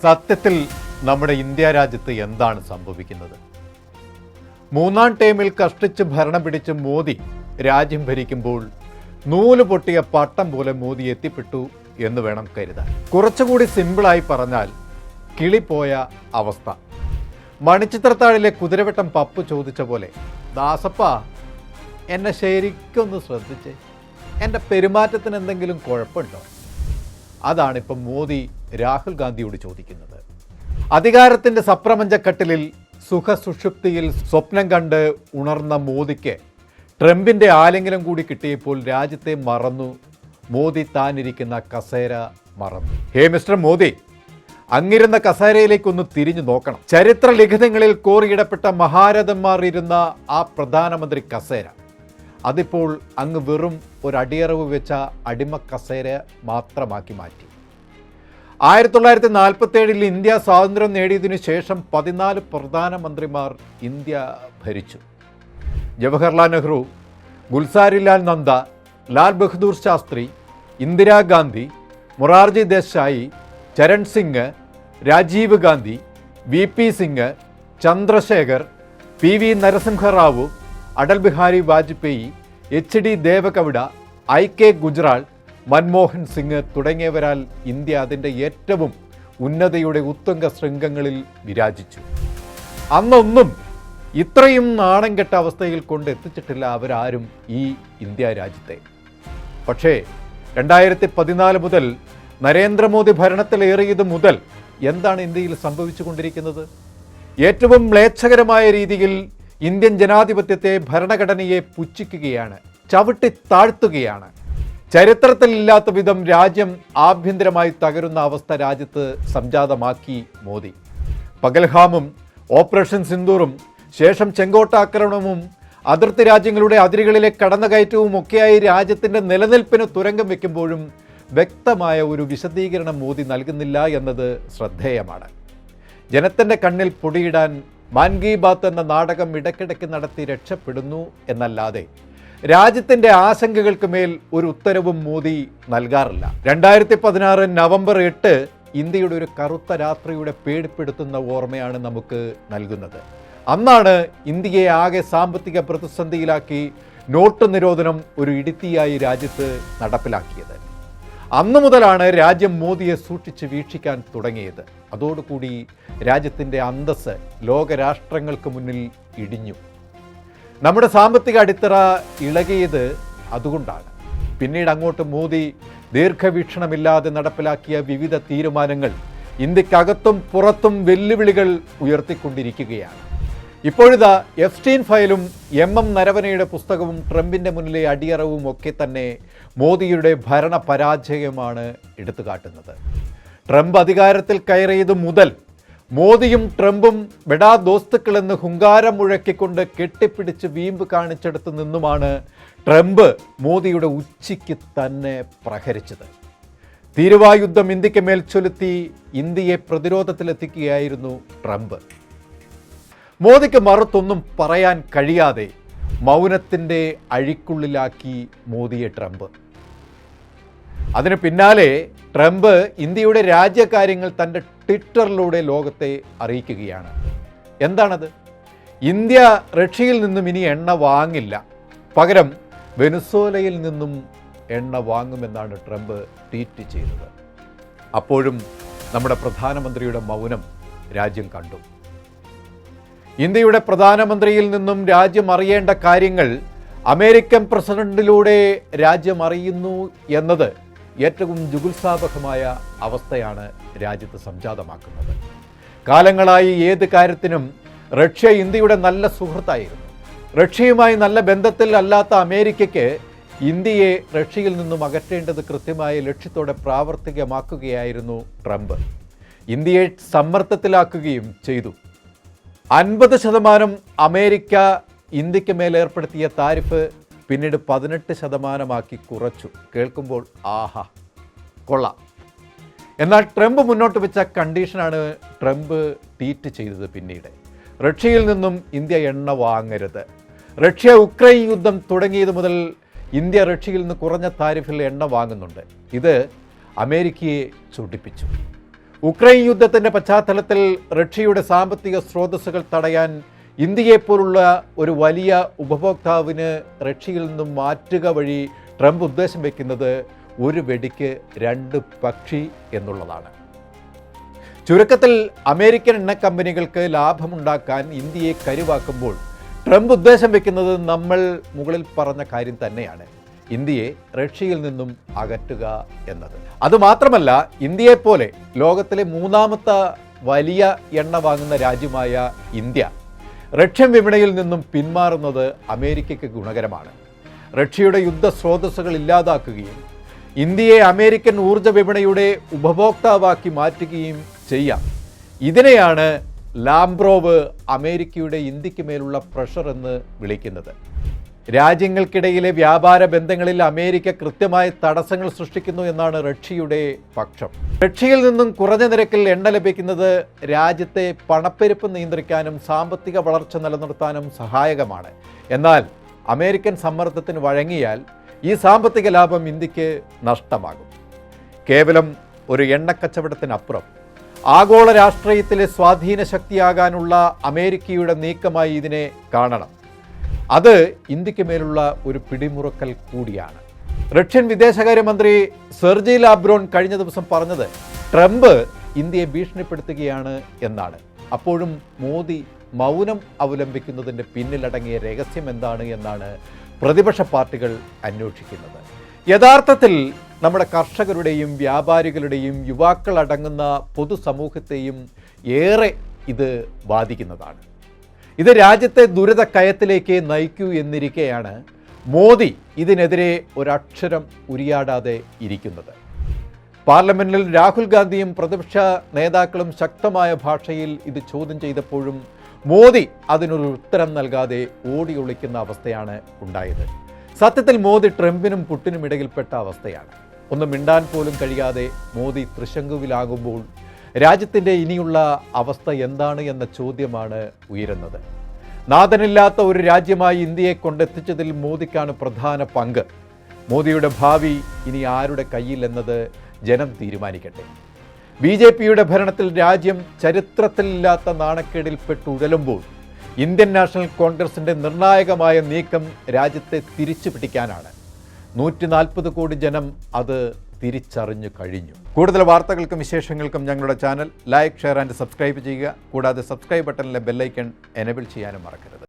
സത്യത്തിൽ നമ്മുടെ ഇന്ത്യ രാജ്യത്ത് എന്താണ് സംഭവിക്കുന്നത്? മൂന്നാം ടൈമിൽ കഷ്ടിച്ച് ഭരണം പിടിച്ച് മോദി രാജ്യം ഭരിക്കുമ്പോൾ നൂല് പൊട്ടിയ പട്ടം പോലെ മോദി എത്തിപ്പെട്ടു എന്ന് വേണം കരുതാൻ. കുറച്ചുകൂടി സിമ്പിളായി പറഞ്ഞാൽ കിളിപ്പോയ അവസ്ഥ. മണിച്ചിത്രത്താഴിലെ കുതിരവട്ടം പപ്പു ചോദിച്ച പോലെ, ദാസപ്പ എന്നെ ശരിക്കൊന്ന് ശ്രദ്ധിച്ചേ, എൻ്റെ പെരുമാറ്റത്തിന് എന്തെങ്കിലും കുഴപ്പമുണ്ടോ? അതാണിപ്പം മോദി രാഹുൽ ഗാന്ധിയോട് ചോദിക്കുന്നത്. അധികാരത്തിൻ്റെ സപ്രപഞ്ചക്കട്ടിലിൽ സുഖസുഷുപ്തിയിൽ സ്വപ്നം കണ്ട് ഉണർന്ന മോദിക്ക് ട്രംപിൻ്റെ ആലിംഗനം കൂടി കിട്ടിയപ്പോൾ രാജ്യത്തെ മറന്നു. മോദി താനിരിക്കുന്ന കസേര മറന്നു. ഹേ മിസ്റ്റർ മോദി, അങ്ങിരുന്ന കസേരയിലേക്കൊന്ന് തിരിഞ്ഞു നോക്കണം. ചരിത്ര ലിഖിതങ്ങളിൽ കോറിയിടപ്പെട്ട മഹാരഥന്മാർ ഇരുന്ന ആ പ്രധാനമന്ത്രി കസേര അതിപ്പോൾ അങ്ങ് വെറും ഒരു അടിയറവ് വെച്ച അടിമ കസേര മാത്രമാക്കി മാറ്റി. 1947 ഇന്ത്യ സ്വാതന്ത്ര്യം നേടിയതിനു ശേഷം 14 പ്രധാനമന്ത്രിമാർ ഇന്ത്യ ഭരിച്ചു. Jawaharlal Nehru, Gulzarilal Nanda, Lal Bahadur Shastri, Indira Gandhi, Morarji Desai, Charan Singh, Rajiv Gandhi, VP Singh, Chandrashekhar, PV Narasimha Rao, Atal Bihari Vajpayee, HD Deve Gowda, IK Gujral, Manmohan Singh തുടങ്ങിയവരാൽ ഇന്ത്യ അതിൻ്റെ ഏറ്റവും ഉന്നതയുടെ ഉത്തുംഗ ശൃംഗങ്ങളിൽ വിരാജിച്ചു. അന്നൊന്നും ഇത്രയും നാണം കെട്ട അവസ്ഥയിൽ കൊണ്ടെത്തിച്ചിട്ടില്ല അവരാരും ഈ ഇന്ത്യ രാജ്യത്തെ. പക്ഷേ 2014 മുതൽ നരേന്ദ്രമോദി ഭരണത്തിലേറിയത് മുതൽ എന്താണ് ഇന്ത്യയിൽ സംഭവിച്ചു കൊണ്ടിരിക്കുന്നത്? ഏറ്റവും മ്ലേച്ഛകരമായ രീതിയിൽ ഇന്ത്യൻ ജനാധിപത്യത്തെ, ഭരണഘടനയെ പുച്ഛിക്കുകയാണ്, ചവിട്ടി താഴ്ത്തുകയാണ്. ചരിത്രത്തിലില്ലാത്ത വിധം രാജ്യം ആഭ്യന്തരമായി തകരുന്ന അവസ്ഥ രാജ്യത്ത് സംജാതമാക്കി മോദി. പഗൽഹാമും ഓപ്പറേഷൻ സിന്ദൂറും ശേഷം ചെങ്കോട്ട ആക്രമണവും അതിർത്തി രാജ്യങ്ങളുടെ അതിരുകളിലെ കടന്നുകയറ്റവും ഒക്കെയായി രാജ്യത്തിൻ്റെ നിലനിൽപ്പിന് തുരങ്കം വയ്ക്കുമ്പോഴും വ്യക്തമായ ഒരു വിശദീകരണം മോദി നൽകുന്നില്ല എന്നത് ശ്രദ്ധേയമാണ്. ജനത്തിൻ്റെ കണ്ണിൽ പൊടിയിടാൻ മാൻ കി ബാത്ത് എന്ന നാടകം ഇടയ്ക്കിടയ്ക്ക് നടത്തി രക്ഷപ്പെടുന്നു എന്നല്ലാതെ രാജ്യത്തിൻ്റെ ആശങ്കകൾക്ക് മേൽ ഒരു ഉത്തരവും മോദി നൽകാറില്ല. 2016 നവംബർ 8 ഇന്ത്യയുടെ ഒരു കറുത്ത രാത്രിയുടെ പേടിപ്പെടുത്തുന്ന ഓർമ്മയാണ് നമുക്ക് നൽകുന്നത്. അന്നാണ് ഇന്ത്യയെ ആകെ സാമ്പത്തിക പ്രതിസന്ധിയിലാക്കി നോട്ട് നിരോധനം ഒരു ഇടുത്തിയായി രാജ്യത്ത് നടപ്പിലാക്കിയത്. അന്നു മുതലാണ് രാജ്യം മോദിയെ സൂക്ഷിച്ച് വീക്ഷിക്കാൻ തുടങ്ങിയത്. അതോടുകൂടി രാജ്യത്തിൻ്റെ അന്തസ്സ് ലോകരാഷ്ട്രങ്ങൾക്ക് മുന്നിൽ ഇടിഞ്ഞു. നമ്മുടെ സാമ്പത്തിക അടിത്തറ ഇളകിയത് അതുകൊണ്ടാണ്. പിന്നീട് അങ്ങോട്ട് മോദി ദീർഘവീക്ഷണമില്ലാതെ നടപ്പിലാക്കിയ വിവിധ തീരുമാനങ്ങൾ ഇന്ത്യക്കകത്തും പുറത്തും വെല്ലുവിളികൾ ഉയർത്തിക്കൊണ്ടിരിക്കുകയാണ്. ഇപ്പോഴിതാ എഫ്സ്റ്റീൻ ഫയലും MM നരവനയുടെ പുസ്തകവും ട്രംപിൻ്റെ മുന്നിലെ അടിയറവും ഒക്കെ തന്നെ മോദിയുടെ ഭരണ പരാജയമാണ് എടുത്തുകാട്ടുന്നത്. ട്രംപ് അധികാരത്തിൽ കയറിയത് മുതൽ മോദിയും ട്രംപും ബെഡാ ദോസ്തുക്കളെന്ന് ഹുങ്കാരം മുഴക്കിക്കൊണ്ട് കെട്ടിപ്പിടിച്ച് വീമ്പ് കാണിച്ചെടുത്ത് നിന്നുമാണ് ട്രംപ് മോദിയുടെ ഉച്ചിക്ക് തന്നെ പ്രഹരിച്ചത്. തീരുവായുദ്ധം ഇന്ത്യക്ക് മേൽ ചൊലുത്തി ഇന്ത്യയെ പ്രതിരോധത്തിലെത്തിക്കുകയായിരുന്നു ട്രംപ്. മോദിക്ക് മറുത്തൊന്നും പറയാൻ കഴിയാതെ മൗനത്തിൻ്റെ അഴിക്കുള്ളിലാക്കി മോദിയെ ട്രംപ്. അതിന് പിന്നാലെ ട്രംപ് ഇന്ത്യയുടെ രാജ്യകാര്യങ്ങൾ തൻ്റെ ട്വിറ്ററിലൂടെ ലോകത്തെ അറിയിക്കുകയാണ്. എന്താണത്? ഇന്ത്യ റഷ്യയിൽ നിന്നും ഇനി എണ്ണ വാങ്ങില്ല, പകരം വെനസ്വേലയിൽ നിന്നും എണ്ണ വാങ്ങുമെന്നാണ് ട്രംപ് ട്വീറ്റ് ചെയ്തത്. അപ്പോഴും നമ്മുടെ പ്രധാനമന്ത്രിയുടെ മൗനം രാജ്യം കണ്ടു. ഇന്ത്യയുടെ പ്രധാനമന്ത്രിയിൽ നിന്നും രാജ്യം അറിയേണ്ട കാര്യങ്ങൾ അമേരിക്കൻ പ്രസിഡന്റിലൂടെ രാജ്യം അറിയുന്നു എന്നത് ഏറ്റവും ജുഗുൽസാപകമായ അവസ്ഥയാണ് രാജ്യത്ത് സംജാതമാക്കുന്നത്. കാലങ്ങളായി ഏത് കാര്യത്തിനും റഷ്യ ഇന്ത്യയുടെ നല്ല സുഹൃത്തായിരുന്നു. റഷ്യയുമായി നല്ല ബന്ധത്തിൽ അല്ലാത്ത അമേരിക്കയ്ക്ക് ഇന്ത്യയെ റഷ്യയിൽ നിന്നും അകറ്റേണ്ടത് കൃത്യമായ ലക്ഷ്യത്തോടെ പ്രാവർത്തികമാക്കുകയായിരുന്നു ട്രംപ്. ഇന്ത്യയെ സമ്മർദ്ദത്തിലാക്കുകയും ചെയ്തു. 50% അമേരിക്ക ഇന്ത്യക്ക് മേൽ ഏർപ്പെടുത്തിയ താരിഫ് പിന്നീട് 18% കുറച്ചു. കേൾക്കുമ്പോൾ ആഹാ കൊള്ളാം. എന്നാൽ ട്രംപ് മുന്നോട്ട് വെച്ച കണ്ടീഷനാണ് ട്രംപ് ട്വീറ്റ് ചെയ്തത്. പിന്നീട് റഷ്യയിൽ നിന്നും ഇന്ത്യ എണ്ണ വാങ്ങരുത്. റഷ്യ ഉക്രൈൻ യുദ്ധം തുടങ്ങിയത് മുതൽ ഇന്ത്യ റഷ്യയിൽ നിന്ന് കുറഞ്ഞ താരിഫിൽ എണ്ണ വാങ്ങുന്നുണ്ട്. ഇത് അമേരിക്കയെ ചൊടിപ്പിച്ചു. ഉക്രൈൻ യുദ്ധത്തിന്റെ പശ്ചാത്തലത്തിൽ റഷ്യയുടെ സാമ്പത്തിക സ്രോതസ്സുകൾ തടയാൻ ഇന്ത്യയെപ്പോലുള്ള ഒരു വലിയ ഉപഭോക്താവിന് റഷ്യയിൽ നിന്നും മാറ്റുക വഴി ട്രംപ് ഉദ്ദേശം വയ്ക്കുന്നത് ഒരു വെടിക്ക് രണ്ട് പക്ഷി എന്നുള്ളതാണ്. ചുരുക്കത്തിൽ അമേരിക്കൻ എണ്ണ കമ്പനികൾക്ക് ലാഭമുണ്ടാക്കാൻ ഇന്ത്യയെ കരുവാക്കുമ്പോൾ ട്രംപ് ഉദ്ദേശം വയ്ക്കുന്നത് നമ്മൾ മുകളിൽ പറഞ്ഞ കാര്യം തന്നെയാണ്, ഇന്ത്യയെ റഷ്യയിൽ നിന്നും അകറ്റുക എന്നത്. അതുമാത്രമല്ല, ഇന്ത്യയെപ്പോലെ ലോകത്തിലെ മൂന്നാമത്തെ വലിയ എണ്ണ വാങ്ങുന്ന രാജ്യമായ ഇന്ത്യ റഷ്യൻ വിപണിയിൽ നിന്നും പിന്മാറുന്നത് അമേരിക്കയ്ക്ക് ഗുണകരമാണ്. റഷ്യയുടെ യുദ്ധ സ്രോതസ്സുകൾ ഇല്ലാതാക്കുകയും ഇന്ത്യയെ അമേരിക്കൻ ഊർജ്ജ വിപണിയുടെ ഉപഭോക്താവാക്കി മാറ്റുകയും ചെയ്യാം. ഇതിനെയാണ് ലാംബ്രോവ് അമേരിക്കയുടെ ഇന്ത്യക്ക് മേലുള്ള പ്രഷർ എന്ന് വിളിക്കുന്നത്. രാജ്യങ്ങൾക്കിടയിലെ വ്യാപാര ബന്ധങ്ങളിൽ അമേരിക്ക കൃത്യമായ തടസ്സങ്ങൾ സൃഷ്ടിക്കുന്നു എന്നാണ് റഷ്യയുടെ പക്ഷം. റഷ്യയിൽ നിന്നും കുറഞ്ഞ നിരക്കിൽ എണ്ണ ലഭിക്കുന്നത് രാജ്യത്തെ പണപ്പെരുപ്പ് നിയന്ത്രിക്കാനും സാമ്പത്തിക വളർച്ച നിലനിർത്താനും സഹായകമാണ്. എന്നാൽ അമേരിക്കൻ സമ്മർദ്ദത്തിന് വഴങ്ങിയാൽ ഈ സാമ്പത്തിക ലാഭം ഇന്ത്യക്ക് നഷ്ടമാകും. കേവലം ഒരു എണ്ണക്കച്ചവടത്തിനപ്പുറം ആഗോള രാഷ്ട്രീയത്തിലെ സ്വാധീന ശക്തിയാകാനുള്ള അമേരിക്കയുടെ നീക്കമായി ഇതിനെ കാണണം. അത് ഇന്ത്യക്ക് മേലുള്ള ഒരു പിടിമുറുക്കൽ കൂടിയാണ്. റഷ്യൻ വിദേശകാര്യമന്ത്രി സെർജി ലാവ്റോവ് കഴിഞ്ഞ ദിവസം പറഞ്ഞത് ട്രംപ് ഇന്ത്യയെ ഭീഷണിപ്പെടുത്തുകയാണ് എന്നാണ്. അപ്പോഴും മോദി മൗനം അവലംബിക്കുന്നതിൻ്റെ പിന്നിലടങ്ങിയ രഹസ്യം എന്താണ് എന്നാണ് പ്രതിപക്ഷ പാർട്ടികൾ അന്വേഷിക്കുന്നത്. യഥാർത്ഥത്തിൽ നമ്മുടെ കർഷകരുടെയും വ്യാപാരികളുടെയും യുവാക്കൾ അടങ്ങുന്ന പൊതുസമൂഹത്തെയും ഏറെ ഇത് ബാധിക്കുന്നതാണ്. ഇത് രാജ്യത്തെ ദുരിതക്കയത്തിലേക്ക് നയിക്കൂ എന്നിരിക്കെയാണ് മോദി ഇതിനെതിരെ ഒരക്ഷരം ഉരിയാടാതെ ഇരിക്കുന്നത്. പാർലമെന്റിൽ രാഹുൽ ഗാന്ധിയും പ്രതിപക്ഷ നേതാക്കളും ശക്തമായ ഭാഷയിൽ ഇത് ചോദ്യം ചെയ്തപ്പോഴും മോദി അതിനൊരു ഉത്തരം നൽകാതെ ഓടിയൊളിക്കുന്ന അവസ്ഥയാണ് ഉണ്ടായത്. സത്യത്തിൽ മോദി ട്രംപിനും പുട്ടിനും ഇടയിൽപ്പെട്ട അവസ്ഥയാണ്. ഒന്ന് മിണ്ടാൻ പോലും കഴിയാതെ മോദി തൃശങ്കുവിലാകുമ്പോൾ രാജ്യത്തിൻ്റെ ഇനിയുള്ള അവസ്ഥ എന്താണ് എന്ന ചോദ്യമാണ് ഉയരുന്നത്. നാഥനില്ലാത്ത ഒരു രാജ്യമായി ഇന്ത്യയെ കൊണ്ടെത്തിച്ചതിൽ മോദിക്കാണ് പ്രധാന പങ്ക്. മോദിയുടെ ഭാവി ഇനി ആരുടെ കയ്യിൽ എന്നത് ജനം തീരുമാനിക്കട്ടെ. BJPയുടെ ഭരണത്തിൽ രാജ്യം ചരിത്രത്തിലില്ലാത്ത നാണക്കേടിൽപ്പെട്ടുഴലുമ്പോൾ ഇന്ത്യൻ നാഷണൽ കോൺഗ്രസിൻ്റെ നിർണായകമായ നീക്കം രാജ്യത്തെ തിരിച്ചു പിടിക്കാനാണ്. 140 കോടി ജനം അത് തിരിച്ചറിഞ്ഞു കഴിഞ്ഞു. കൂടുതൽ വാർത്തകൾക്കും വിശേഷങ്ങൾക്കും ഞങ്ങളുടെ channel like, share and subscribe ചെയ്യുക. കൂടാതെ സബ്സ്ക്രൈബ് ബട്ടണിലെ ബെല്ലൈക്കൺ എനേബിൾ ചെയ്യാനും മറക്കരുത്.